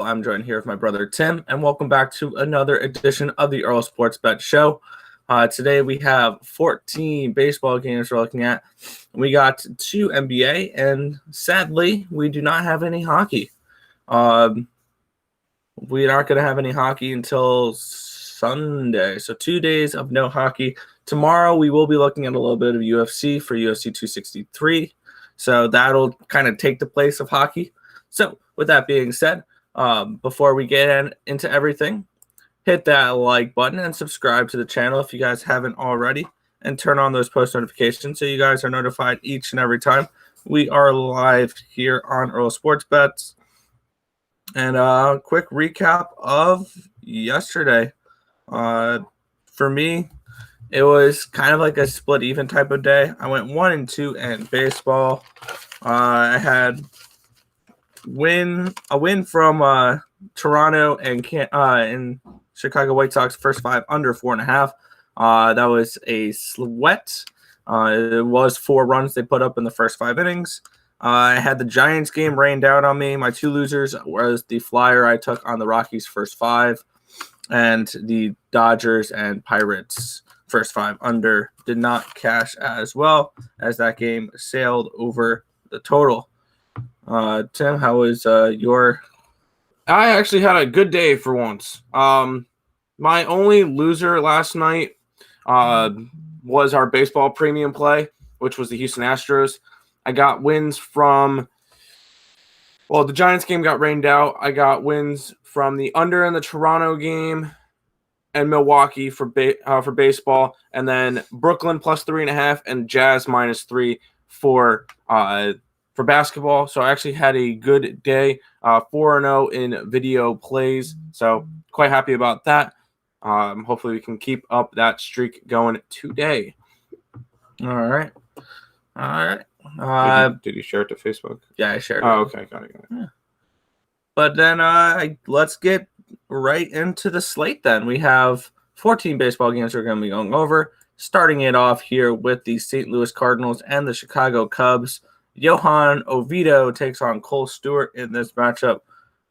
I'm joined here with my brother Tim, and welcome back to another edition of the Earle Sports Bet Show. Today we have 14 baseball games we're looking at. We got 2 NBA, and sadly, we do not have any hockey. We aren't going to have any hockey until Sunday, so 2 days of no hockey. Tomorrow we will be looking at a little bit of UFC for UFC 263, so that'll kind of take the place of hockey. So with that being said, before we get into everything, hit that like button and subscribe to the channel if you guys haven't already, and turn on those post notifications so you guys are notified each and every time we are live here on Earle Sports Bets. And a quick recap of yesterday. For me, it was kind of like a split even type of day. I went 1-2 in baseball. I had a win from Toronto and Chicago White Sox first 5 under 4.5. That was a sweat. It was 4 runs they put up in the first 5 innings. I had the Giants game rained out on me. My 2 losers was the flyer I took on the Rockies first 5, and the Dodgers and Pirates first 5 under did not cash as well, as that game sailed over the total. Tim, how was your? I actually had a good day for once. My only loser last night was our baseball premium play, which was the Houston Astros. I got wins from, the Giants game got rained out. I got wins from the under in the Toronto game and Milwaukee for baseball, and then Brooklyn plus 3.5 and Jazz -3 for basketball. So I actually had a good day, 4-0 in video plays. So quite happy about that. Hopefully we can keep up that streak going today. All right. Did you share it to Facebook? Yeah, I shared it. Oh, okay. Got it. Yeah. But then let's get right into the slate then. We have 14 baseball games we're going to be going over, starting it off here with the St. Louis Cardinals and the Chicago Cubs. Johan Oviedo takes on Cole Stewart in this matchup.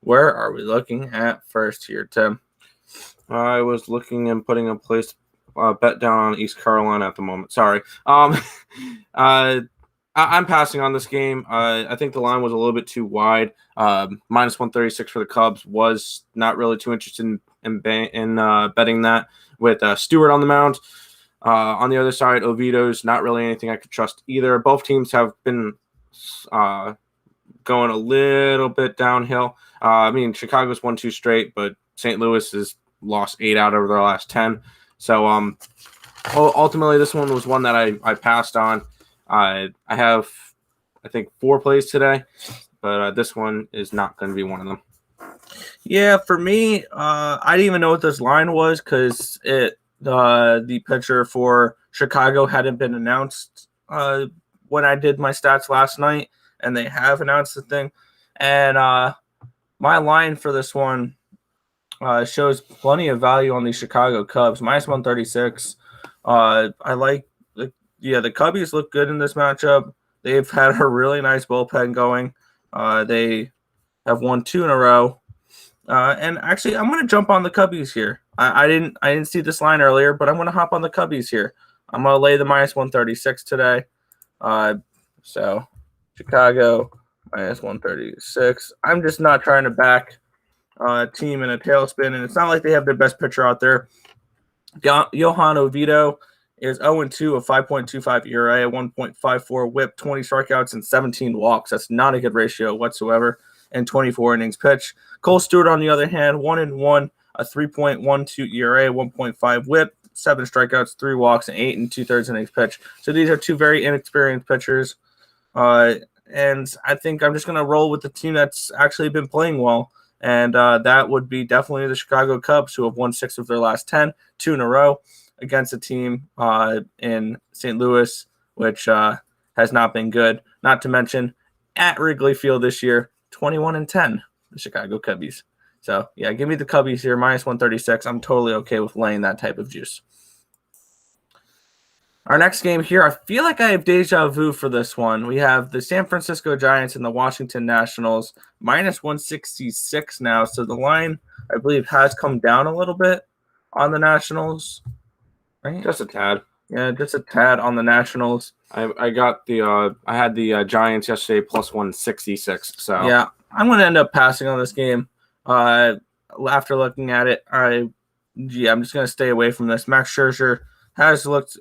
Where are we looking at first here, Tim? I was looking and putting a bet down on East Carolina at the moment. Sorry. I'm passing on this game. I think the line was a little bit too wide. -136 for the Cubs. Was not really too interested in betting that with Stewart on the mound. On the other side, Oviedo's not really anything I could trust either. Both teams have been going a little bit downhill. Chicago's won 2 straight, but St. Louis has lost 8 out of their last 10. So ultimately, this one was one that I passed on. I have, I think, 4 plays today, but this one is not going to be one of them. Yeah, for me, I didn't even know what this line was because the pitcher for Chicago hadn't been announced when I did my stats last night, and they have announced the thing. And my line for this one shows plenty of value on the Chicago Cubs, -136. I like the Cubbies look good in this matchup. They've had a really nice bullpen going. They have won 2 in a row. And actually, I'm going to jump on the Cubbies here. I didn't see this line earlier, but I'm going to hop on the Cubbies here. I'm going to lay the -136 today. So Chicago -136. I'm just not trying to back a team in a tailspin, and it's not like they have their best pitcher out there. Johan Oviedo is 0-2, a 5.25 ERA, a 1.54 WHIP, 20 strikeouts, and 17 walks. That's not a good ratio whatsoever, and 24 innings pitched. Cole Stewart, on the other hand, 1-1, a 3.12 ERA, 1.5 WHIP, 7 strikeouts, 3 walks, and 8 2/3 innings pitched. So these are 2 very inexperienced pitchers. And I think I'm just going to roll with the team that's actually been playing well. And that would be definitely the Chicago Cubs, who have won 6 of their last 10, 2 in a row, against a team in St. Louis, which has not been good. Not to mention, at Wrigley Field this year, 21-10, the Chicago Cubbies. So, yeah, give me the Cubbies here, -136. I'm totally okay with laying that type of juice. Our next game here, I feel like I have deja vu for this one. We have the San Francisco Giants and the Washington Nationals, minus 166 now. So the line, I believe, has come down a little bit on the Nationals. Right? Just a tad. Yeah, just a tad on the Nationals. I got the I had the Giants yesterday plus 166. So yeah, I'm going to end up passing on this game. After looking at it, I'm just going to stay away from this. Max Scherzer has looked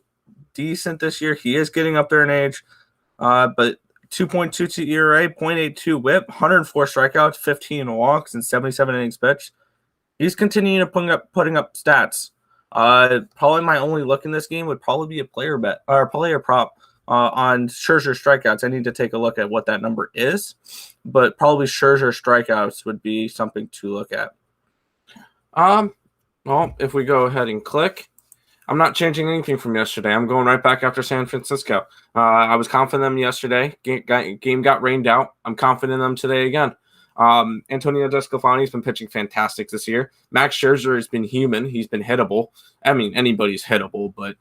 decent this year. He is getting up there in age, but 2.22 ERA, 0.82 WHIP, 104 strikeouts, 15 walks, and 77 innings pitched. He's continuing to putting up stats. Probably my only look in this game would probably be a player bet or player prop on Scherzer strikeouts. I need to take a look at what that number is, but probably Scherzer strikeouts would be something to look at. Well, if we go ahead and click, I'm not changing anything from yesterday. I'm going right back after San Francisco. I was confident in them yesterday. Game got rained out. I'm confident in them today again. Antonio Desclafani's been pitching fantastic this year. Max Scherzer has been human. He's been hittable. I mean, anybody's hittable, but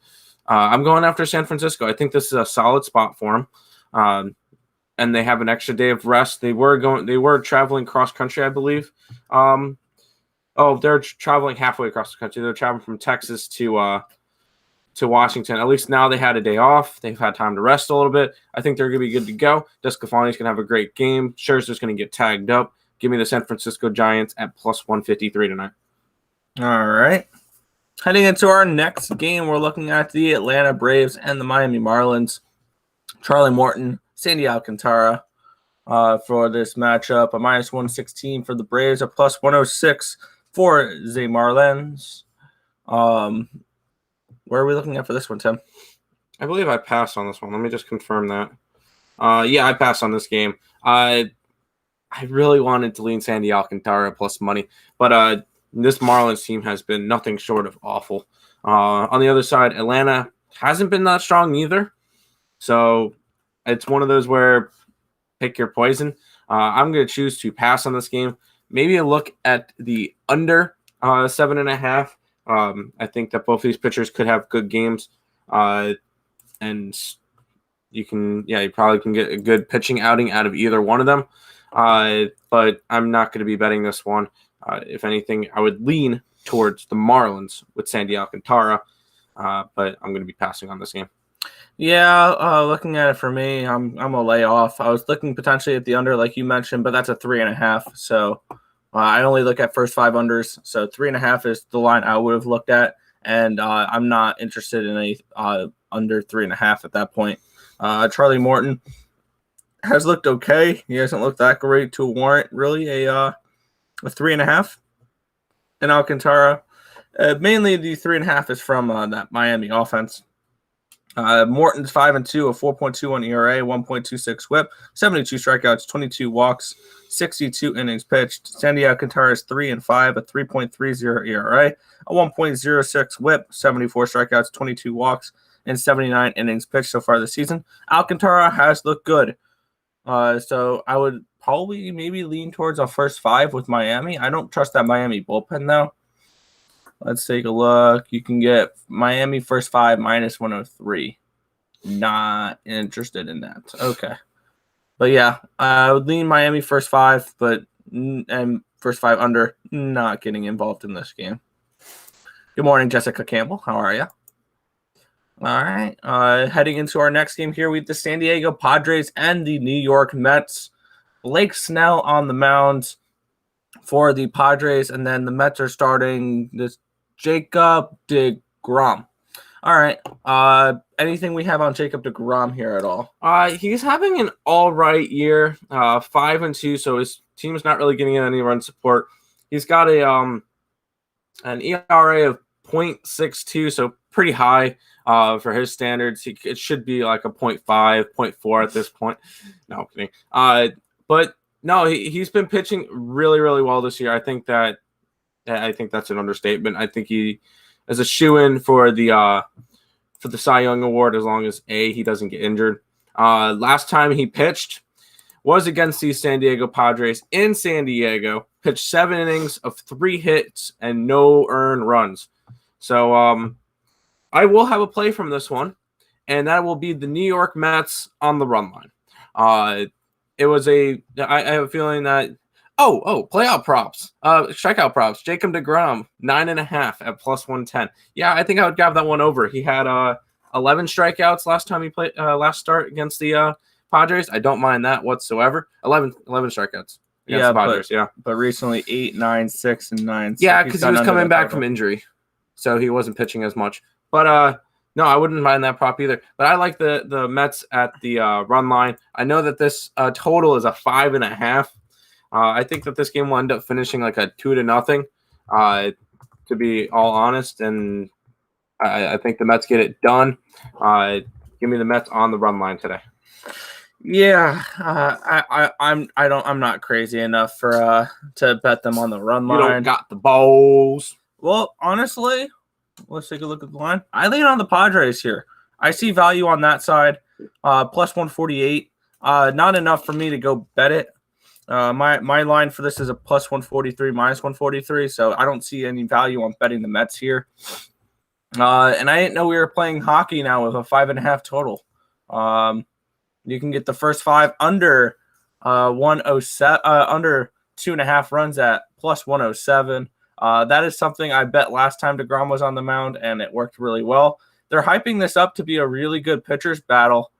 I'm going after San Francisco. I think this is a solid spot for them. And they have an extra day of rest. They were traveling cross country, I believe. They're traveling halfway across the country. They're traveling from Texas to Washington. At least now they had a day off. They've had time to rest a little bit. I think they're going to be good to go. Desclafani's going to have a great game. Scherzer's going to get tagged up. Give me the San Francisco Giants at plus 153 tonight. All right. Heading into our next game, we're looking at the Atlanta Braves and the Miami Marlins. Charlie Morton, Sandy Alcantara for this matchup. A minus 116 for the Braves, a plus 106 for the Marlins. Where are we looking at for this one, Tim? I believe I passed on this one. Let me just confirm that. Yeah, I passed on this game. I really wanted to lean Sandy Alcantara plus money, but this Marlins team has been nothing short of awful. On the other side, Atlanta hasn't been that strong either. So it's one of those where pick your poison. I'm going to choose to pass on this game. Maybe a look at the under 7.5. I think that both these pitchers could have good games, and you probably can get a good pitching outing out of either one of them. But I'm not going to be betting this one. If anything, I would lean towards the Marlins with Sandy Alcantara, but I'm going to be passing on this game. Yeah, looking at it for me, I'm gonna lay off. I was looking potentially at the under, like you mentioned, but that's a 3.5. So I only look at first 5 unders. So 3.5 is the line I would have looked at, and I'm not interested in a under 3.5 at that point. Charlie Morton has looked okay. He hasn't looked that great to warrant really a 3.5. And Alcantara, mainly the 3.5 is from that Miami offense. Morton's 5-2, a 4.21 ERA, 1.26 WHIP, 72 strikeouts, 22 walks, 62 innings pitched. Sandy Alcantara is 3-5, a 3.30 ERA, a 1.06 WHIP, 74 strikeouts, 22 walks, and 79 innings pitched so far this season. Alcantara has looked good. So I would probably maybe lean towards a first 5 with Miami. I don't trust that Miami bullpen though. Let's take a look. You can get Miami first 5 minus 103. Not interested in that. Okay. But yeah, I would lean Miami first 5, and first 5 under. Not getting involved in this game. Good morning, Jessica Campbell. How are you? All right. Heading into our next game here, we have the San Diego Padres and the New York Mets. Blake Snell on the mound for the Padres, and then the Mets are starting this Jacob deGrom. All right. Anything we have on Jacob deGrom here at all? He's having an all right year. 5-2, so his team is not really getting any run support. He's got an ERA of 0.62, so pretty high for his standards. It should be like a 0.5, 0.4 at this point. No, I'm kidding. But no, he's been pitching really, really well this year. I think that's an understatement. I think he is a shoo-in for the Cy Young Award as long as he doesn't get injured. Last time he pitched was against the San Diego Padres in San Diego. Pitched 7 innings of 3 hits and no earned runs. So I will have a play from this one, and that will be the New York Mets on the run line. It was I have a feeling that playoff props, strikeout props. Jacob deGrom 9.5 at +110. Yeah, I think I would grab that one over. He had 11 strikeouts last time he played last start against the Padres. I don't mind that whatsoever. 11 strikeouts. Yeah, the Padres, but recently 8, 9, 6, and 9. So yeah, because he was coming back from injury, so he wasn't pitching as much. But no, I wouldn't mind that prop either. But I like the Mets at the run line. I know that this total is a 5.5. I think that this game will end up finishing like a 2-0. To be all honest, and I think the Mets get it done. Give me the Mets on the run line today. Yeah, I'm not crazy enough for to bet them on the run line. You don't got the balls. Well, honestly, let's take a look at the line. I lean on the Padres here. I see value on that side. +148. Not enough for me to go bet it. My line for this is a +143, -143. So I don't see any value on betting the Mets here. And I didn't know we were playing hockey now with a 5.5 total. You can get the first 5 under 107, under 2.5 runs at +107. That is something I bet last time deGrom was on the mound, and it worked really well. They're hyping this up to be a really good pitcher's battle.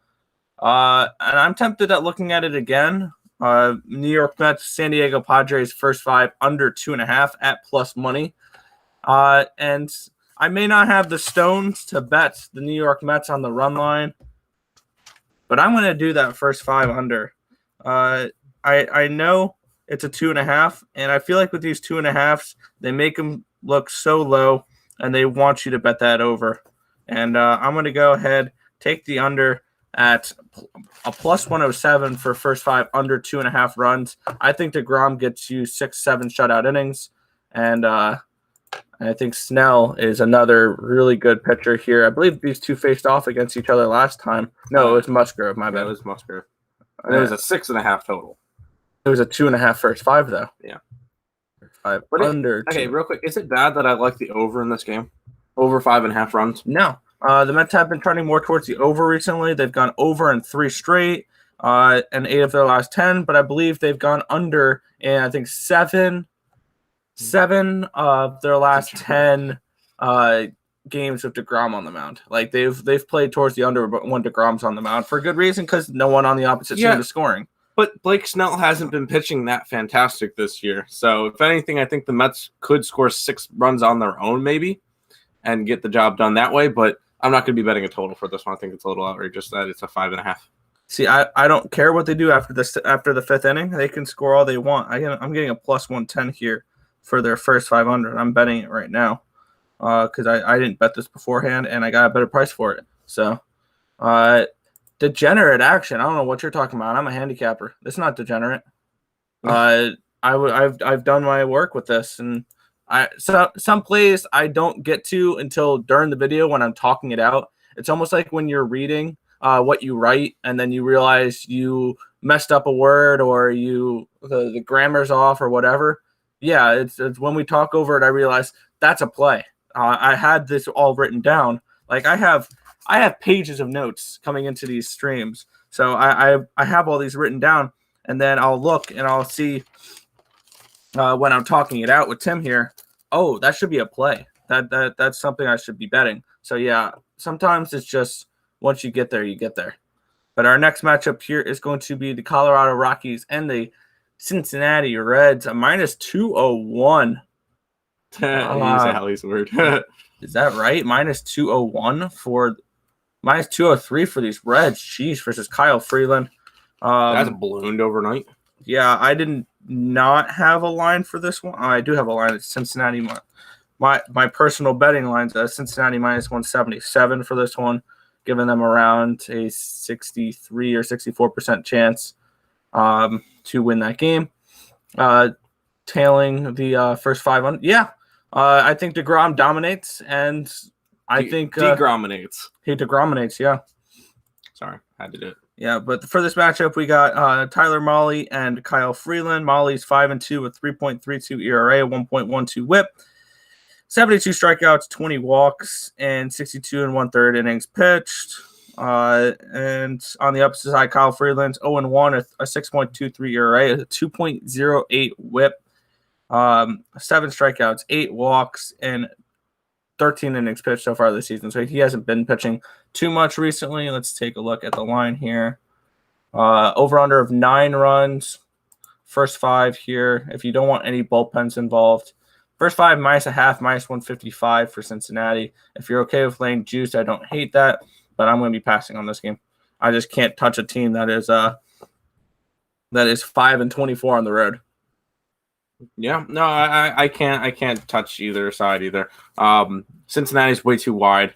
And I'm tempted at looking at it again. New York Mets, San Diego Padres, first 5 under 2.5 at plus money. And I may not have the stones to bet the New York Mets on the run line, but I'm going to do that first 5 under. I know it's a 2.5, and I feel like with these 2.5s, they make them look so low, and they want you to bet that over. And I'm going to go ahead, take the under at a +107 for first 5 under 2.5 runs. I think deGrom gets you 6-7 shutout innings, and I think Snell is another really good pitcher here. I believe these two faced off against each other last time. No, it was Musgrove. My bad. It was Musgrove. And it was a 6.5 total. It was a 2.5 first 5 though. Yeah. 5 but under. Okay, real quick. Is it bad that I like the over in this game? Over 5.5 runs? No. The Mets have been trending more towards the over recently. They've gone over in 3 straight, and 8 of their last 10. But I believe they've gone under in I think 7 of their last 10 games with deGrom on the mound. Like they've played towards the under when deGrom's on the mound for a good reason because no one on the opposite team is scoring. But Blake Snell hasn't been pitching that fantastic this year. So if anything, I think the Mets could score 6 runs on their own maybe and get the job done that way. But I'm not going to be betting a total for this one. I think it's a little outrageous that it's a 5.5. See, I don't care what they do after the 5th inning. They can score all they want. I'm getting a +110 here for their first 500. I'm betting it right now because I didn't bet this beforehand, and I got a better price for it. So, degenerate action. I don't know what you're talking about. I'm a handicapper. It's not degenerate. I've done my work with this, and some plays I don't get to until during the video when I'm talking it out. It's almost like when you're reading what you write, and then you realize you messed up a word or the grammar's off or whatever. Yeah, it's when we talk over it, I realize that's a play. I had this all written down. Like I have pages of notes coming into these streams, so I have all these written down, and then I'll look and I'll see when I'm talking it out with Tim here. Oh, that should be a play. That's something I should be betting. So yeah, sometimes it's just once you get there, you get there. But our next matchup here is going to be the Colorado Rockies and the Cincinnati Reds, a -201. Use Allie's word. Is that right? -201 for -203 for these Reds. Jeez, versus Kyle Freeland. That's ballooned overnight. Yeah, I did not have a line for this one. I do have a line. It's Cincinnati. My personal betting line's Cincinnati -177 for this one, giving them around a 63 or 64% chance to win that game. Tailing the first 500. Yeah, I think deGrom dominates, and I think deGrominates. He deGrominates, yeah. Sorry, I had to do it. Yeah, but for this matchup, we got Tyler Mahle and Kyle Freeland. Mahle's 5-2 with 3.32 ERA, 1.12 WHIP, 72 strikeouts, 20 walks, and 62 1/3 innings pitched. And on the opposite side, Kyle Freeland's 0-1, a 6.23 ERA, a 2.08 WHIP, 7 strikeouts, 8 walks, and 13 innings pitched so far this season. So he hasn't been pitching too much recently. Let's take a look at the line here. Over-under of 9 runs. First 5 here. If you don't want any bullpens involved. First 5, -0.5, -155 for Cincinnati. If you're okay with laying juice, I don't hate that, but I'm going to be passing on this game. I just can't touch a team that is 5-24 on the road. Yeah, no, I can't touch either side either. Cincinnati's way too wide.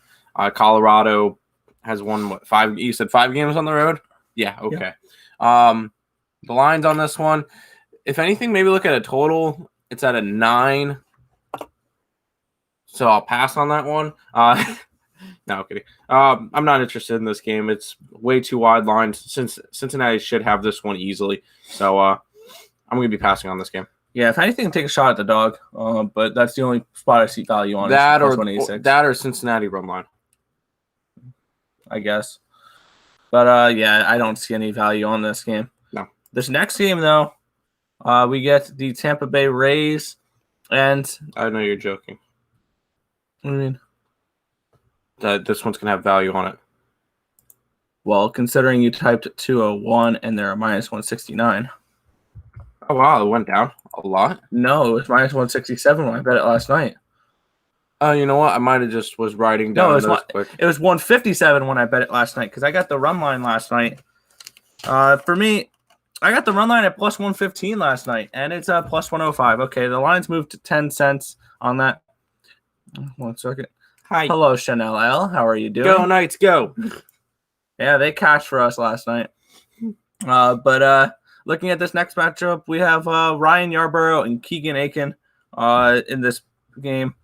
Colorado has won 5. You said 5 games on the road? Yeah, okay. Yeah. The lines on this one, if anything, maybe look at a total. It's at a 9. So I'll pass on that one. No, kidding. I'm not interested in this game. It's way too wide lines. Since Cincinnati should have this one easily. So I'm going to be passing on this game. Yeah, if anything, take a shot at the dog. But that's the only spot I see value on. That or Cincinnati run line, I guess. But yeah, I don't see any value on this game. No. This next game, though, we get the Tampa Bay Rays, and I know you're joking. What do you mean? That this one's gonna have value on it. Well, considering you typed 201 and they're a -169. Oh wow, it went down a lot. No, it was -167 when I bet it last night. Oh, you know what? I might have just was writing down. No, it was 157 when I bet it last night because I got the run line last night. For me, I got the run line at +115 last night, and it's at +105. Okay, the line's moved to 10 cents on that. 1 second. Hi. Hello, Chanel L. How are you doing? Go Knights, go. Yeah, they cashed for us last night. But looking at this next matchup, we have Ryan Yarbrough and Keegan Aiken in this game.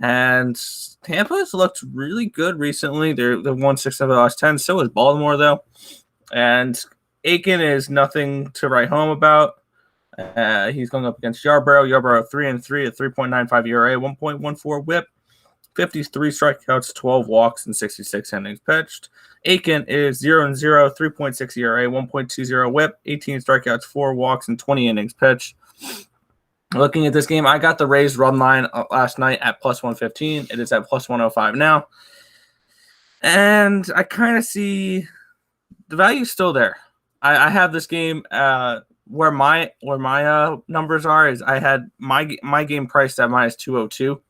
And Tampa's looked really good recently. They've won 6 of the last 10. So is Baltimore, though. And Aiken is nothing to write home about. He's going up against Yarbrough. Yarbrough 3-3 at 3.95 ERA, 1.14 WHIP, 53 strikeouts, 12 walks, and 66 innings pitched. Aiken is 0-0, 3.6 ERA, 1.20 WHIP, 18 strikeouts, 4 walks, and 20 innings pitched. Looking at this game, I got the Rays run line last night at +115. It is at +105 now. And I kind of see the value still there. I have this game where my numbers are is I had my game priced at -202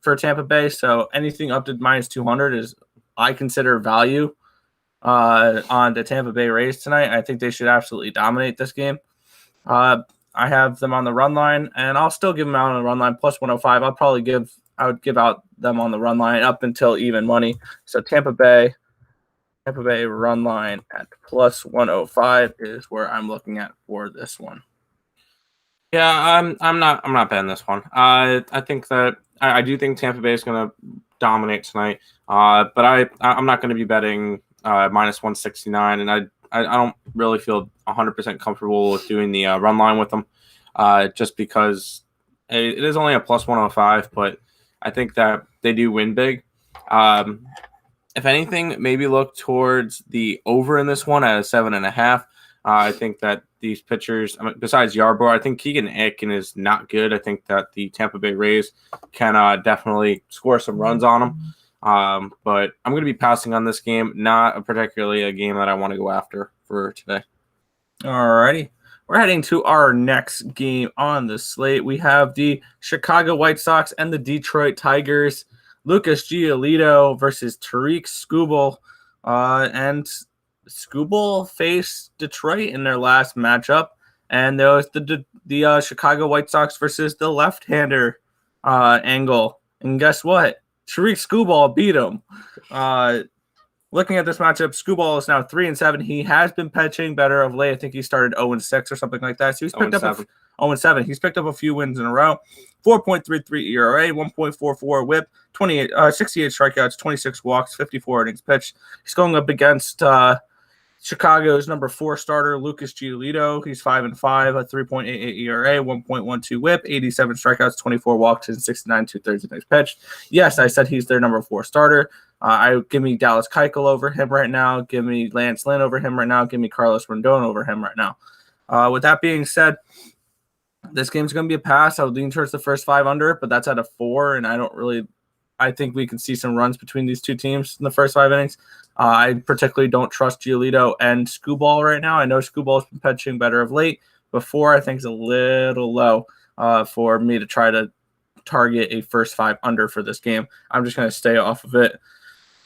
for Tampa Bay. So anything up to -200 is I consider value on the Tampa Bay Rays tonight. I think they should absolutely dominate this game. I have them on the run line, and I'll still give them out on the run line +105. I would give out them on the run line up until even money. So Tampa Bay run line at +105 is where I'm looking at for this one. Yeah, I'm not betting this one. I think that I do think Tampa Bay is going to dominate tonight. But I'm not going to be betting -169, and I don't really feel 100% comfortable with doing the run line with them, just because it is only a +105, but I think that they do win big. If anything, maybe look towards the over in this one at a 7.5. I think that these pitchers, besides Yarbrough, I think Keegan Aiken is not good. I think that the Tampa Bay Rays can definitely score some runs on them. But I'm going to be passing on this game, not particularly a game that I want to go after for today. All righty. We're heading to our next game on the slate. We have the Chicago White Sox and the Detroit Tigers. Lucas Giolito versus Tariq Skubal. And Skubal faced Detroit in their last matchup. And there was the Chicago White Sox versus the left-hander angle. And guess what? Tariq Skubal beat him. Looking at this matchup, Skubal is now 3-7. He has been pitching better of late. I think he started 0-6 or something like that. So he's picked up 0-7. He's picked up a few wins in a row. 4.33 ERA, 1.44 WHIP, 68 strikeouts, 26 walks, 54 innings pitched. He's going up against Chicago's number 4 starter, Lucas Giolito. He's 5-5, a 3.88 ERA, 1.12 WHIP, 87 strikeouts, 24 walks, and 69 2/3 innings pitched. Yes, I said he's their number 4 starter. I give me Dallas Keuchel over him right now. Give me Lance Lynn over him right now. Give me Carlos Rendon over him right now. With that being said, this game's going to be a pass. I would lean towards the first 5 under, but that's at a 4, and I think we can see some runs between these two teams in the first 5 innings. I particularly don't trust Alito and Skubal right now. I know Skubal has been pitching better of late. Before, I think is a little low for me to try to target a first 5 under for this game. I'm just going to stay off of it.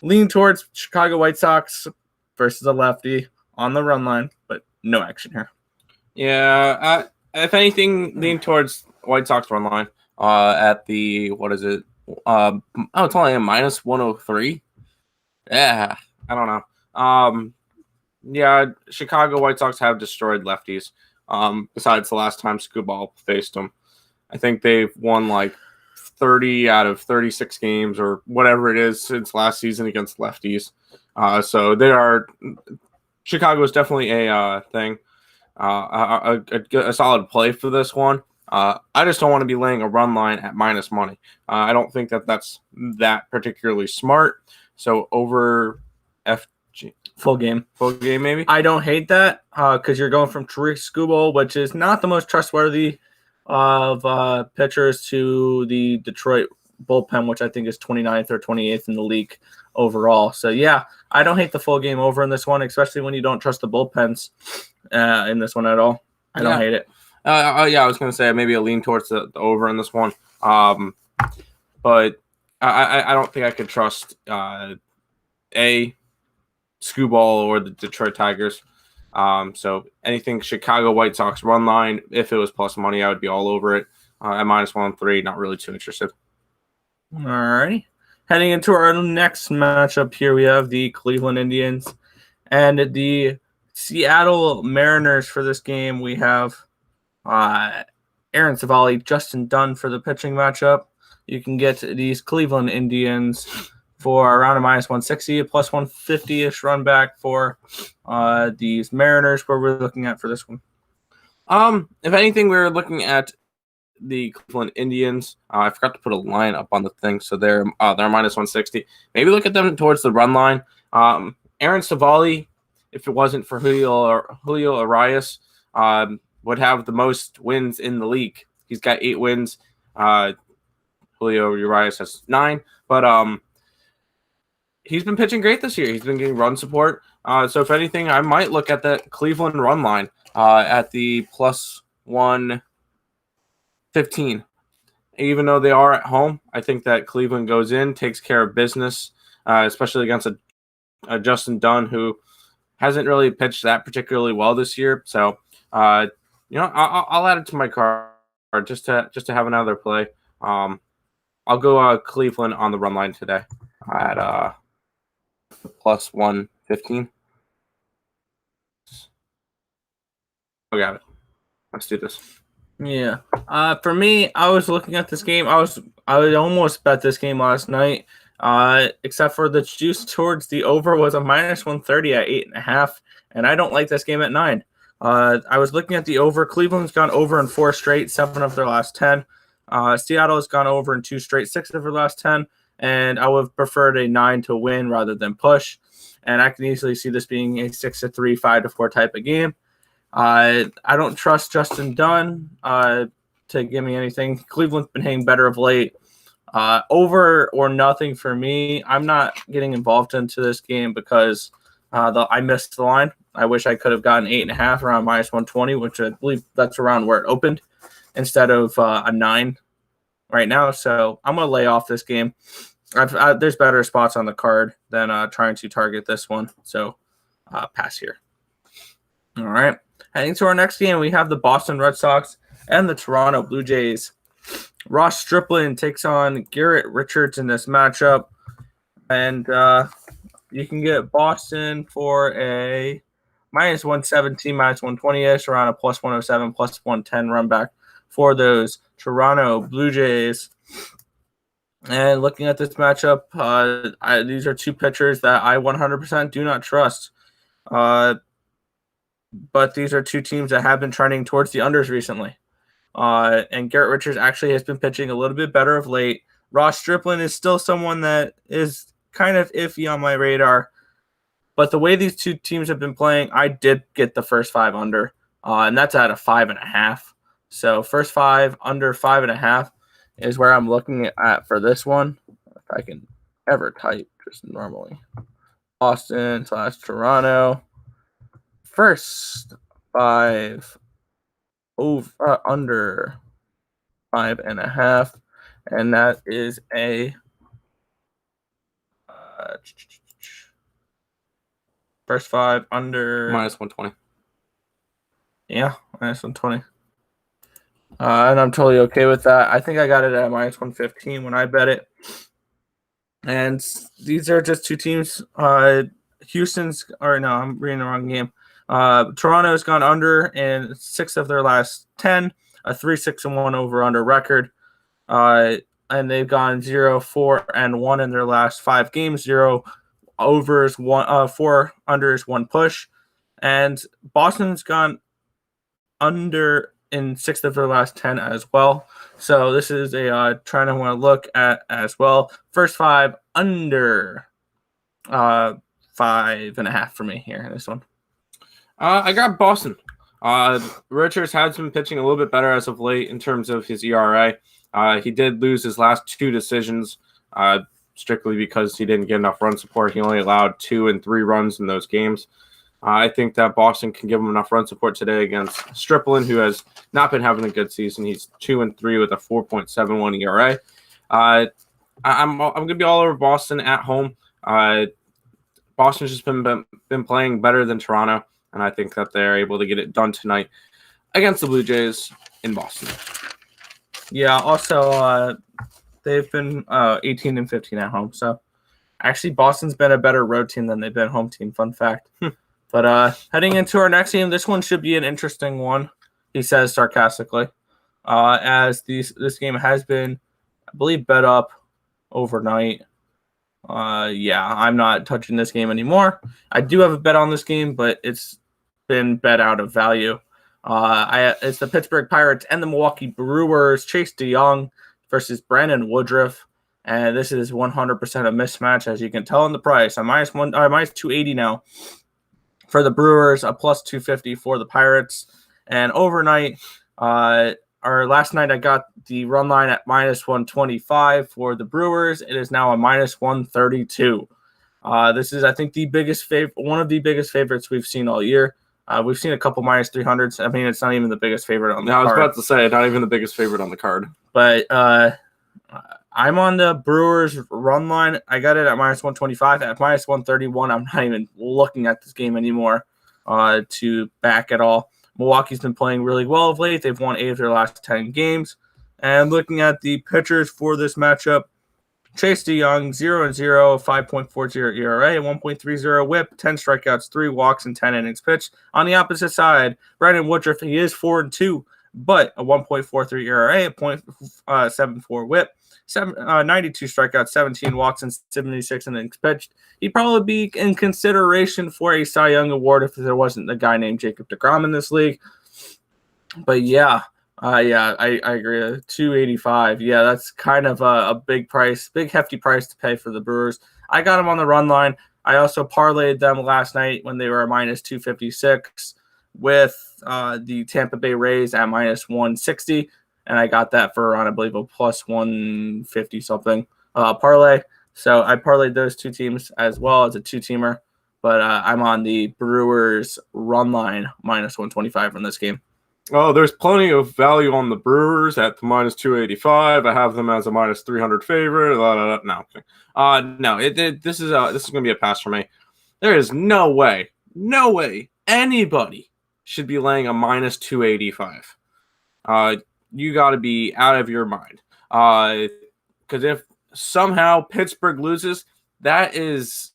Lean towards Chicago White Sox versus a lefty on the run line, but no action here. Yeah, if anything, lean towards White Sox run line at the, what is it? It's only a minus 103. Yeah, I don't know. Yeah, Chicago White Sox have destroyed lefties. Besides the last time Skubal faced them, I think they've won like 30 out of 36 games or whatever it is since last season against lefties. So they are. Chicago is definitely a thing. A solid play for this one. I just don't want to be laying a run line at minus money. I don't think that's that particularly smart. So over FG. Full game Maybe. I don't hate that because you're going from Tariq Skubal, which is not the most trustworthy of pitchers, to the Detroit bullpen, which I think is 29th or 28th in the league overall. So, yeah, I don't hate the full game over in this one, especially when you don't trust the bullpens in this one at all. I don't hate it. Yeah, I was going to say maybe a lean towards the over in this one. But I don't think I could trust Skubal or the Detroit Tigers. So anything Chicago White Sox run line, if it was plus money, I would be all over it. At minus 103, not really too interested. All righty. Heading into our next matchup here, we have the Cleveland Indians and the Seattle Mariners. For this game, we have Aaron Savali, Justin Dunn for the pitching matchup. You can get these Cleveland Indians for around a minus 160, a plus 150-ish run back for these Mariners, where we're looking at for this one. If anything, we're looking at the Cleveland Indians. I forgot to put a line up on the thing, so they're minus 160. Maybe look at them towards the run line. Aaron Savali, if it wasn't for Julio Arias, would have the most wins in the league. He's got 8 wins. Julio Urias has 9, but he's been pitching great this year. He's been getting run support. So if anything, I might look at that Cleveland run line at the plus 115. Even though they are at home, I think that Cleveland goes in, takes care of business, especially against a Justin Dunn who hasn't really pitched that particularly well this year. So, I'll add it to my card just to have another play. I'll go Cleveland on the run line today at plus 115. I got it. Let's do this. Yeah. For me, I was looking at this game. I would almost bet this game last night, except for the juice towards the over was a minus 130 at 8.5, and I don't like this game at 9. I was looking at the over. Cleveland's gone over in 4 straight, 7 of their last 10. Seattle has gone over in 2 straight, 6 of their last 10, and I would have preferred a 9 to win rather than push. And I can easily see this being a 6-3, 5-4 type of game. I don't trust Justin Dunn to give me anything. Cleveland's been hitting better of late. Over or nothing for me. I'm not getting involved into this game because I missed the line. I wish I could have gotten 8.5 around minus 120, which I believe that's around where it opened, instead of a 9 right now. So I'm going to lay off this game. There's better spots on the card than trying to target this one. So pass here. All right. Heading to our next game, we have the Boston Red Sox and the Toronto Blue Jays. Ross Stripling takes on Garrett Richards in this matchup. And you can get Boston for a minus 117, minus 120-ish, around a plus 107, plus 110 run back for those Toronto Blue Jays. And looking at this matchup, these are 2 pitchers that I 100% do not trust. But these are 2 teams that have been trending towards the unders recently. And Garrett Richards actually has been pitching a little bit better of late. Ross Stripling is still someone that is kind of iffy on my radar. But the way these two teams have been playing, I did get the first 5 under, and that's at a 5.5. So first 5 under 5.5 is where I'm looking at for this one. If I can ever type just normally. Boston/Toronto. First 5 under 5.5, and that is a first 5 under -120. Yeah, -120. And I'm totally okay with that. I think I got it at -115 when I bet it. And these are just two teams. I'm reading the wrong game. Toronto's gone under in 6 of their last 10, a 3-6-1 over/under record. And they've gone 0-4-1 in their last 5 games. 0 overs, 4 unders, 1 push. And Boston's gone under in 6 of their last 10 as well. So this is a trend I want to look at as well. First 5 under 5.5 for me here in this one. I got Boston. Richards has been pitching a little bit better as of late in terms of his ERA. He did lose his last 2 decisions strictly because he didn't get enough run support. He only allowed 2 and 3 runs in those games. I think that Boston can give him enough run support today against Stripling, who has not been having a good season. He's 2-3 with a 4.71 ERA. I'm going to be all over Boston at home. Boston's just been playing better than Toronto, and I think that they're able to get it done tonight against the Blue Jays in Boston. Yeah, also they've been 18-15 at home. So actually Boston's been a better road team than they've been home team. Fun fact. But heading into our next game, this one should be an interesting one, he says sarcastically, as this game has been, I believe, bet up overnight. I'm not touching this game anymore. I do have a bet on this game, but it's been bet out of value. It's the Pittsburgh Pirates and the Milwaukee Brewers. Chase DeYoung versus Brandon Woodruff, and this is 100% a mismatch, as you can tell in the price. I'm -280 now for the Brewers, a +250 for the Pirates. And overnight, last night I got the run line at -125 for the Brewers. It is now a -132. This is, I think, one of the biggest favorites we've seen all year. We've seen a couple -300s. I mean, it's not even the biggest favorite on the card. I was about to say, not even the biggest favorite on the card. But I'm on the Brewers run line. I got it at -125. At -131, I'm not even looking at this game anymore to back at all. Milwaukee's been playing really well of late. They've won 8 of their last 10 games. And looking at the pitchers for this matchup, Chase DeYoung, 0-0, 5.40 ERA, 1.30 whip, 10 strikeouts, 3 walks, and 10 innings pitched. On the opposite side, Brandon Woodruff, he is 4-2, but a 1.43 ERA, a 0.74 whip, 92 strikeouts, 17 walks, and 76 innings pitched. He'd probably be in consideration for a Cy Young award if there wasn't a guy named Jacob deGrom in this league. But I agree. 285. Yeah, that's kind of a big hefty price to pay for the Brewers. I got them on the run line. I also parlayed them last night when they were -256 with the Tampa Bay Rays at -160. And I got that for around, I believe, a +150 something parlay. So I parlayed those two teams as well as a 2-teamer. But I'm on the Brewers run line -125 from this game. Oh, there's plenty of value on the Brewers at the -285. I have them as a -300 favorite. No, this is going to be a pass for me. There is no way anybody should be laying a -285. You got to be out of your mind. Because if somehow Pittsburgh loses, that is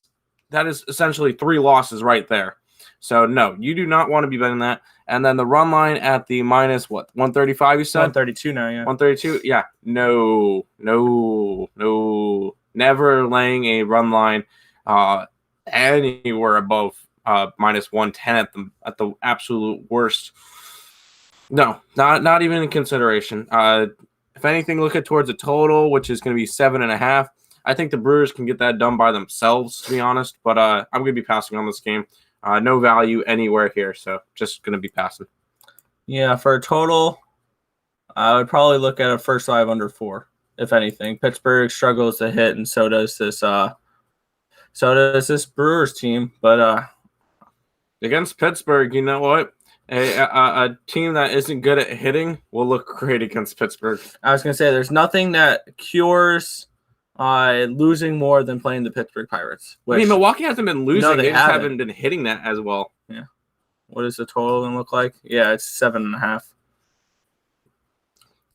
essentially 3 losses right there. So no, you do not want to be betting that. And then the run line at the -135, you said? 132 now, yeah. 132? Yeah. No. Never laying a run line anywhere above -110 at the absolute worst. No, not even in consideration. If anything, look at towards a total, which is going to be 7.5. I think the Brewers can get that done by themselves, to be honest. But I'm going to be passing on this game. No value anywhere here, so just going to be passing. Yeah, for a total, I would probably look at a first 5 under 4, if anything. Pittsburgh struggles to hit, and so does this Brewers team. But against Pittsburgh, you know what? A team that isn't good at hitting will look great against Pittsburgh. I was going to say, there's nothing that cures losing more than playing the Pittsburgh Pirates. I mean, Milwaukee hasn't been losing. No, they just haven't been hitting that as well. Yeah. What does the total going to look like? Yeah, it's 7.5.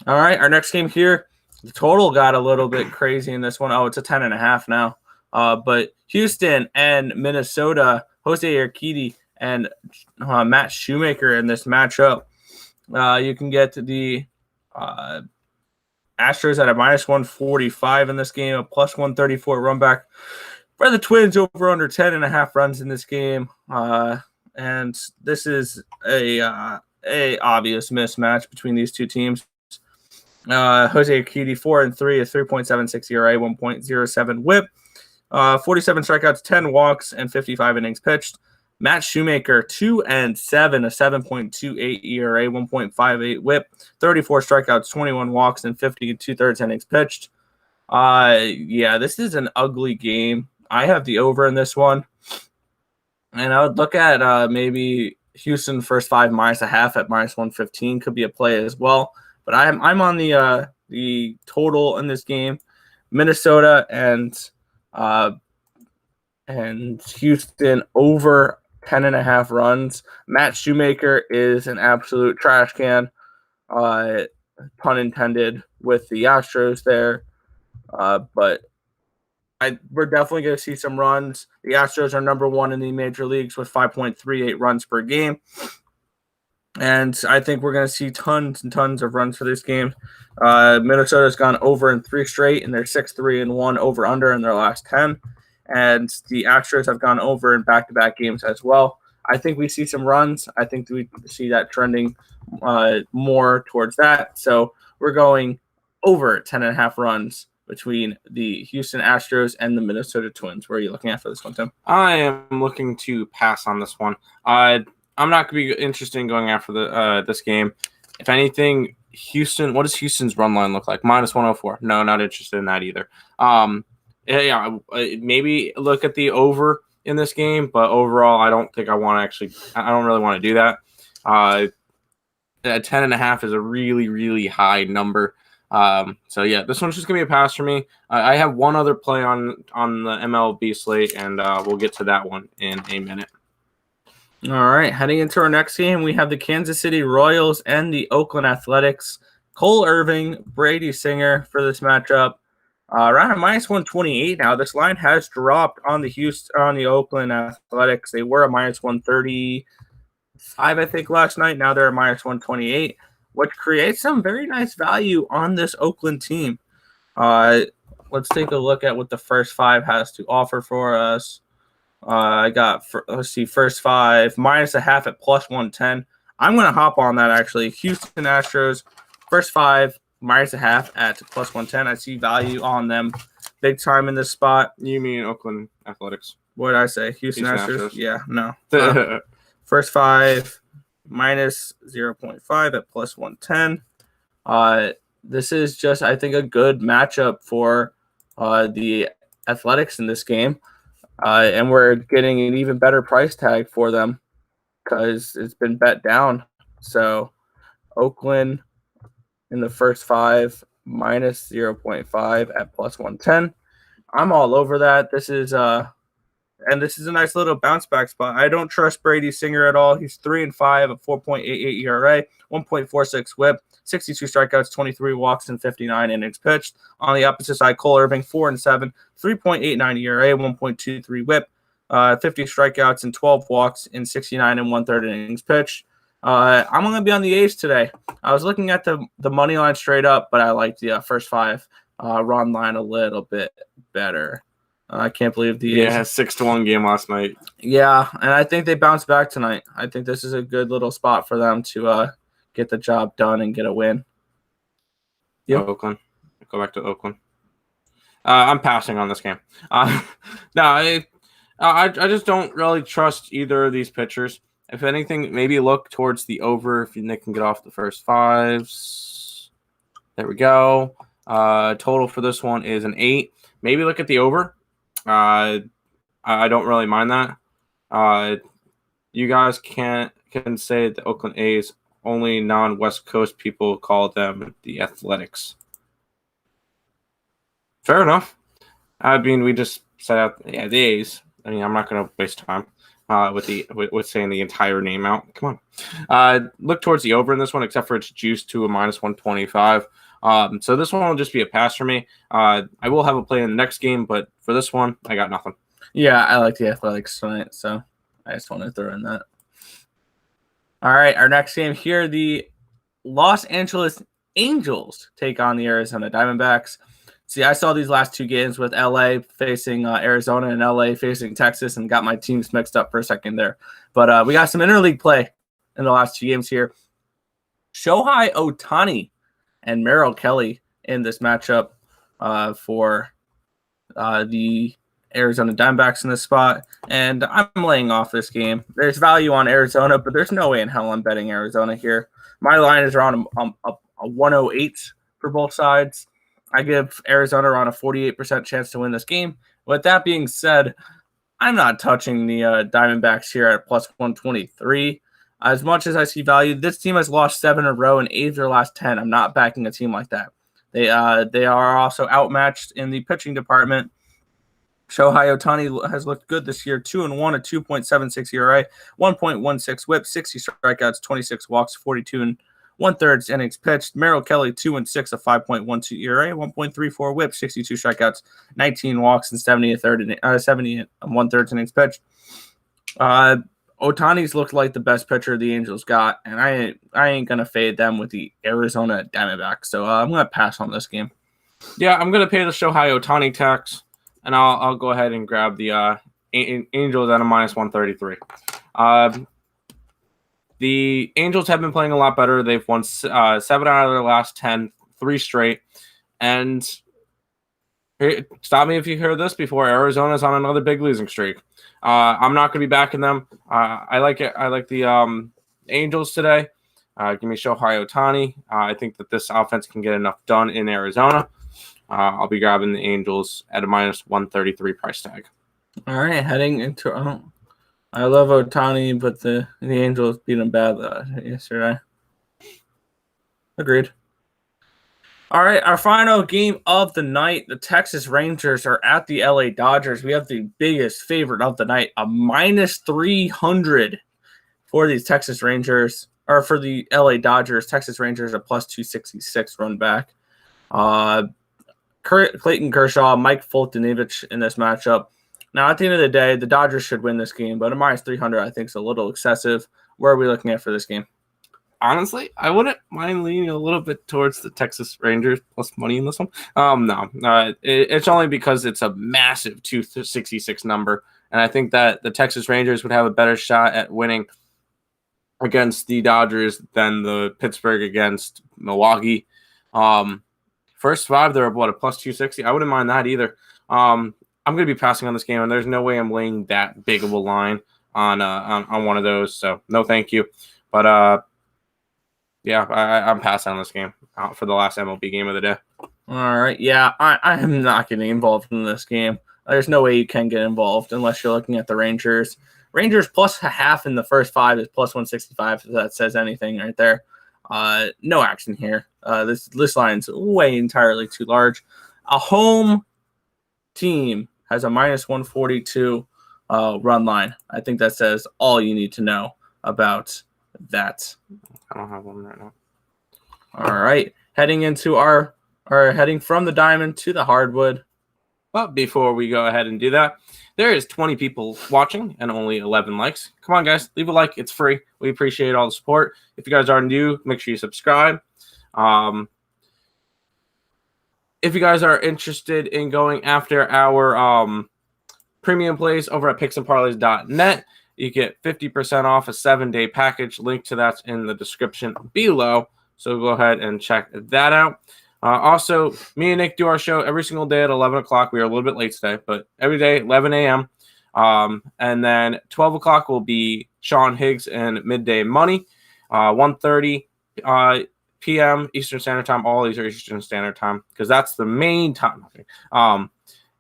All right, our next game here, the total got a little bit crazy in this one. Oh, it's a 10.5 now. But Houston and Minnesota, Jose Urquidy and Matt Shoemaker in this matchup. You can get the Astros at a -145 in this game, a +134 run back for the Twins over under 10.5 runs in this game. And this is a obvious mismatch between these two teams. Jose Urquidy 4-3, a 3.76 ERA, 1.07 WHIP, 47 strikeouts, 10 walks, and 55 innings pitched. Matt Shoemaker 2-7, a 7.28 ERA, 1.58 WHIP, 34 strikeouts, 21 walks, and 50 2/3 innings pitched. Yeah, this is an ugly game. I have the over in this one, and I would look at maybe Houston first 5 -0.5 at -115 could be a play as well. But I'm on the total in this game. Minnesota and Houston over 10.5 runs. Matt Shoemaker is an absolute trash can, pun intended, with the Astros there. But we're definitely going to see some runs. The Astros are number 1 in the major leagues with 5.38 runs per game. And I think we're going to see tons and tons of runs for this game. Minnesota's gone over in 3 straight, and they're 6-3-1 over-under in their last 10. And the Astros have gone over in back-to-back games as well. I think we see some runs. I think we see that trending more towards that. So we're going over 10.5 runs between the Houston Astros and the Minnesota Twins. Where are you looking at for this one, Tim? I am looking to pass on this one. I'm not going to be interested in going after this game. If anything, Houston, what does Houston's run line look like? -104. No, not interested in that either. Maybe look at the over in this game, but overall, I don't think I don't really want to do that. 10.5 is a really, really high number. So yeah, this one's just going to be a pass for me. I have one other play on the MLB slate, and we'll get to that one in a minute. All right, heading into our next game, we have the Kansas City Royals and the Oakland Athletics. Cole Irving, Brady Singer for this matchup. Around a -128 now. This line has dropped on the Oakland Athletics. They were a -135, I think, last night. Now they're a -128, which creates some very nice value on this Oakland team. Let's take a look at what the first 5 has to offer for us. I got, first 5, -0.5 at +110. I'm going to hop on that, actually. Houston Astros, first 5, -0.5 at +110. I see value on them big time in this spot. You mean Oakland Athletics? What did I say? Houston Astros? Yeah, no. First 5, -0.5 at +110. This is just, I think, a good matchup for the Athletics in this game. And we're getting an even better price tag for them because it's been bet down. So Oakland in the first 5, -0.5 at +110. I'm all over that. This is a nice little bounce back spot. I don't trust Brady Singer at all. He's 3-5, a 4.88 ERA, 1.46 WHIP, 62 strikeouts, 23 walks, and 59 innings pitched. On the opposite side, Cole Irving, 4-7, 3.89 ERA, 1.23 WHIP, 50 strikeouts and 12 walks in 69 1/3 innings pitched. I'm going to be on the A's today. I was looking at the money line straight up, but I like the first 5 run line a little bit better. I can't believe the A's. 6-1 game last night. Yeah, and I think they bounce back tonight. I think this is a good little spot for them to get the job done and get a win. Yep. Oakland. Go back to Oakland. I'm passing on this game. No, I just don't really trust either of these pitchers. If anything, maybe look towards the over if Nick can get off the first fives. There we go. Total for this one is an 8. Maybe look at the over. I don't really mind that. You guys can say the Oakland A's, only non-West Coast people call them the Athletics. Fair enough. I mean, we just set out the A's. I mean, I'm not going to waste time with saying the entire name out. Come on. Look towards the over in this one, except for it's juiced to a -125. So this one will just be a pass for me. I will have a play in the next game, but for this one, I got nothing. Yeah, I like the Athletics tonight, so I just wanted to throw in that. All right, our next game here, the Los Angeles Angels take on the Arizona Diamondbacks. See, I saw these last two games with LA facing Arizona and LA facing Texas and got my teams mixed up for a second there. But we got some interleague play in the last two games here. Shohei Ohtani and Merrill Kelly in this matchup for the Arizona Diamondbacks in this spot. And I'm laying off this game. There's value on Arizona, but there's no way in hell I'm betting Arizona here. My line is around a 108 for both sides. I give Arizona around a 48% chance to win this game. With that being said, I'm not touching the Diamondbacks here at plus 123. As much as I see value, this team has lost 7 in a row and 8 of their last 10. I'm not backing a team like that. They are also outmatched in the pitching department. Shohei Ohtani has looked good this year. 2-1, a 2.76 ERA, 1.16 WHIP, 60 strikeouts, 26 walks, 42 1/3 innings pitched. Merrill Kelly 2-6, a 5.12 ERA, 1.34 WHIP, 62 strikeouts, 19 walks, and 70 1/3 innings pitched. Ohtani's looked like the best pitcher the Angels got, and I ain't gonna fade them with the Arizona Diamondbacks. So I'm gonna pass on this game. Yeah, I'm gonna pay the Shohei Ohtani tax, and I'll go ahead and grab the Angels at a -133. The Angels have been playing a lot better. They've won 7 out of their last 10, 3 straight. And stop me if you heard this before. Arizona's on another big losing streak. I'm not going to be backing them. I like it. I like the Angels today. Give me Shohei Ohtani. I think that this offense can get enough done in Arizona. I'll be grabbing the Angels at a -133 price tag. All right, heading into I love Ohtani, but the Angels beat him bad yesterday. Agreed. All right, our final game of the night. The Texas Rangers are at the LA Dodgers. We have the biggest favorite of the night, a -300 for these Texas Rangers, or for the LA Dodgers. Texas Rangers a +266 run back. Clayton Kershaw, Mike Foltynewicz in this matchup. Now, at the end of the day, the Dodgers should win this game, but a -300 I think is a little excessive. Where are we looking at for this game? Honestly, I wouldn't mind leaning a little bit towards the Texas Rangers plus money in this one. It's only because it's a massive 266 number, and I think that the Texas Rangers would have a better shot at winning against the Dodgers than the Pittsburgh against Milwaukee. First 5, they're a +260. I wouldn't mind that either. I'm going to be passing on this game, and there's no way I'm laying that big of a line on one of those. So no, thank you. But yeah, I'm passing on this game for the last MLB game of the day. All right, yeah, I am not getting involved in this game. There's no way you can get involved unless you're looking at the Rangers. Rangers +0.5 in the first 5 is +165. If that says anything right there. No action here. This line's way entirely too large. A home team has a -142 run line. I think that says all you need to know about that. I don't have one right now. All right, heading from the diamond to the hardwood. But before we go ahead and do that, there is 20 people watching and only 11 likes. Come on, guys, leave a like. It's free. We appreciate all the support. If you guys are new, make sure you subscribe. If you guys are interested in going after our premium plays over at picksandparleys.net, you get 50% off a 7-day package. Link to that's in the description below. So go ahead and check that out. Also, me and Nick do our show every single day at 11 o'clock. We are a little bit late today, but every day, 11 a.m. And then 12 o'clock will be Sean Higgs and Midday Money. 1:30 p.m. Eastern Standard Time. All these are Eastern Standard Time because that's the main time.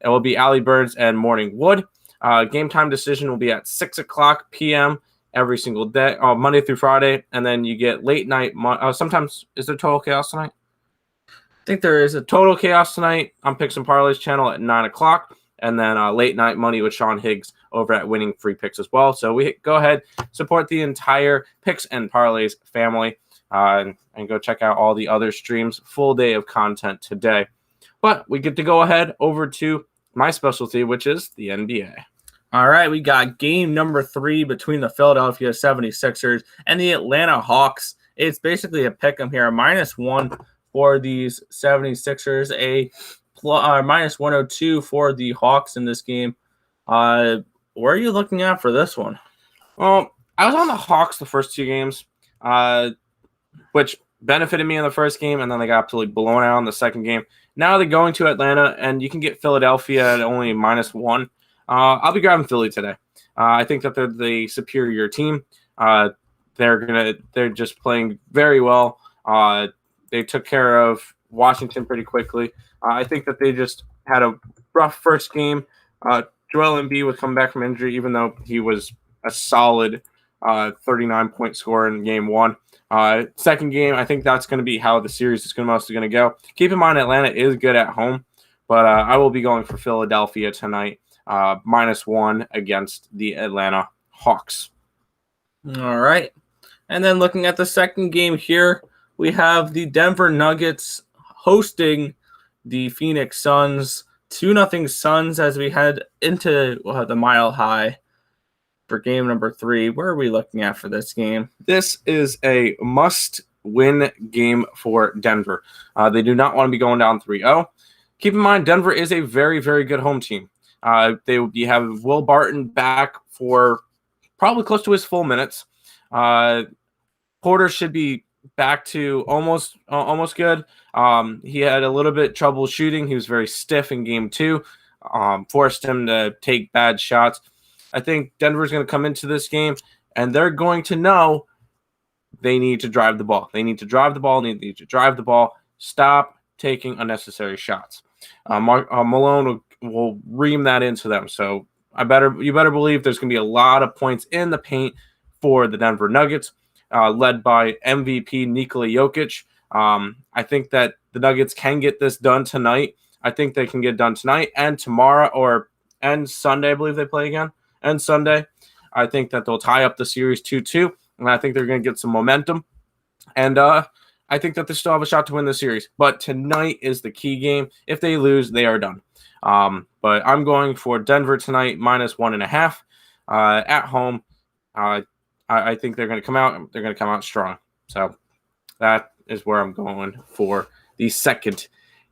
It will be Allie Burns and Morning Wood. Game time decision will be at 6 o'clock p.m. every single day, Monday through Friday. And then you get late night. Sometimes, is there Total Chaos tonight? I think there is a Total Chaos tonight on Picks and Parleys channel at 9 o'clock. And then late night money with Sean Higgs over at Winning Free Picks as well. So we go ahead, support the entire Picks and Parleys family, and go check out all the other streams. Full day of content today. But we get to go ahead over to my specialty, which is the NBA. All right, we got game number 3 between the Philadelphia 76ers and the Atlanta Hawks. It's basically a pick 'em here, a -1 for these 76ers, minus 102 for the Hawks in this game. Where are you looking at for this one? Well, I was on the Hawks the first 2 games, which benefited me in the first game, and then they got absolutely blown out in the second game. Now they're going to Atlanta, and you can get Philadelphia at only -1. I'll be grabbing Philly today. I think that they're the superior team. They're just playing very well. They took care of Washington pretty quickly. I think that they just had a rough first game. Joel Embiid was coming back from injury, even though he was a solid 39-point scorer in game 1. Second game, I think that's going to be how the series is mostly going to go. Keep in mind, Atlanta is good at home, but I will be going for Philadelphia tonight, -1 against the Atlanta Hawks. All right. And then looking at the second game here, we have the Denver Nuggets hosting the Phoenix Suns. 2-0 Suns as we head into the Mile High for game number 3. Where are we looking at for this game? This is a must-win game for Denver. They do not want to be going down 3-0. Keep in mind, Denver is a very, very good home team. They will be having Will Barton back for probably close to his full minutes. Porter should be back to almost good. He had a little bit trouble shooting. He was very stiff in game 2, forced him to take bad shots. I think Denver's going to come into this game, and they're going to know they need to drive the ball. They need to drive the ball. Stop taking unnecessary shots. Malone will ream that into them. So you better believe there's going to be a lot of points in the paint for the Denver Nuggets, led by MVP Nikola Jokic. I think that the Nuggets can get this done tonight. I think they can get it done tonight and tomorrow and Sunday. I believe they play again. And Sunday. I think that they'll tie up the series 2-2, and I think they're going to get some momentum. And I think that they still have a shot to win the series. But tonight is the key game. If they lose, they are done. But I'm going for Denver tonight, -1.5 at home. I think they're going to come out. They're going to come out strong. So that is where I'm going for the second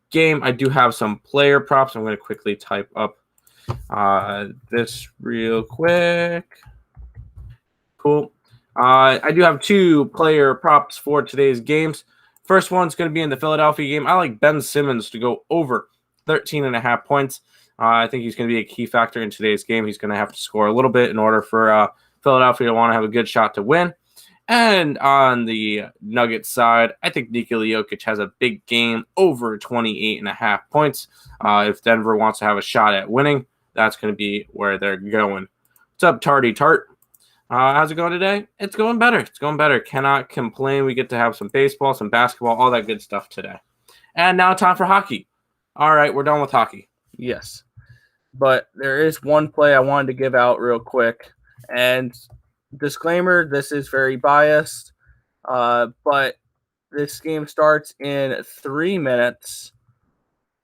game. I do have some player props. I'm going to quickly type up this real quick. Cool. I do have 2 player props for today's games. First one's going to be in the Philadelphia game. I like Ben Simmons to go over 13.5 points. I think he's going to be a key factor in today's game. He's going to have to score a little bit in order for Philadelphia to want to have a good shot to win. And on the Nuggets side, I think Nikola Jokic has a big game, over 28.5 points. If Denver wants to have a shot at winning, that's going to be where they're going. What's up, Tardy Tart? How's it going today? It's going better. Cannot complain. We get to have some baseball, some basketball, all that good stuff today. And now time for hockey. All right, we're done with hockey. Yes. But there is one play I wanted to give out real quick. And disclaimer, this is very biased. But this game starts in 3 minutes.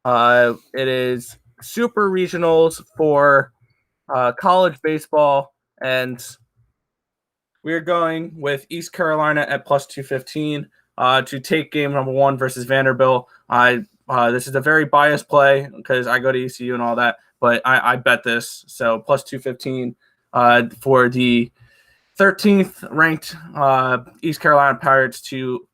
It is super regionals for college baseball. And we're going with East Carolina at +215 to take game number 1 versus Vanderbilt. This is a very biased play because I go to ECU and all that, but I bet this. So +215 for the 13th ranked East Carolina Pirates to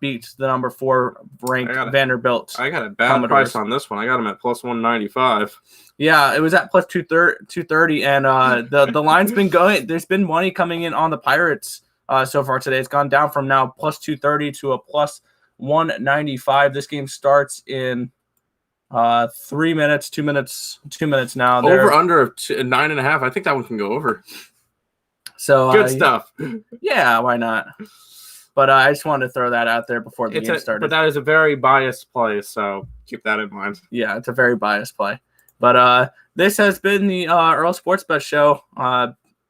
beat the number 4 ranked Vanderbilt. I got a bad Commodores. price on this one. I got them at plus 195. Yeah, it was at plus 230, and the line's been going. There's been money coming in on the Pirates so far today. It's gone down from now plus 230 to a plus 195. This game starts in 3 minutes, 2 minutes now. Over under 9.5. I think that one can go over. So good stuff. Yeah, why not? But I just wanted to throw that out there before the game started. But that is a very biased play, so keep that in mind. Yeah, it's a very biased play. But this has been the Earle Sports Bet Show.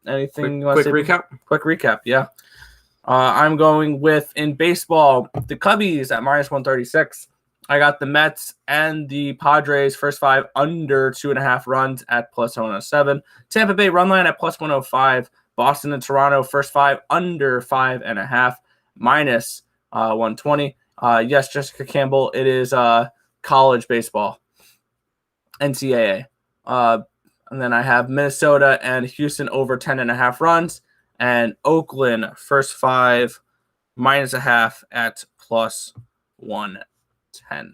Anything? Quick recap? Quick recap, yeah. I'm going with, in baseball, the Cubbies at minus 136. I got the Mets and the Padres first 5 under 2.5 runs at plus 107. Tampa Bay run line at plus 105. Boston and Toronto first 5 under 5.5 minus 120. Yes, Jessica Campbell, it is college baseball, NCAA. And then I have Minnesota and Houston over 10.5 runs, and Oakland first 5 minus a half at plus 110.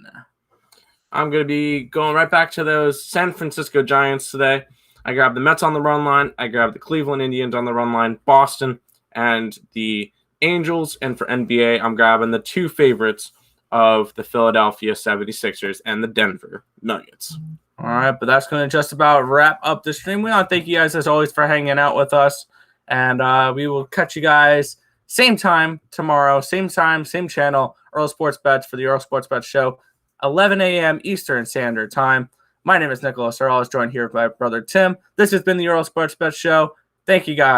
I'm going to be going right back to those San Francisco Giants today. I grabbed the Mets on the run line. I grabbed the Cleveland Indians on the run line, Boston, and the Angels. And for NBA, I'm grabbing the 2 favorites of the Philadelphia 76ers and the Denver Nuggets. All right, but that's going to just about wrap up the stream. We want to thank you guys, as always, for hanging out with us. And we will catch you guys same time tomorrow, same time, same channel, Earle Sports Bets for the Earle Sports Bet Show, 11 a.m. Eastern Standard Time. My name is Nicholas Earle. I was joined here by my brother Tim. This has been the Earle Sports Bet Show. Thank you, guys.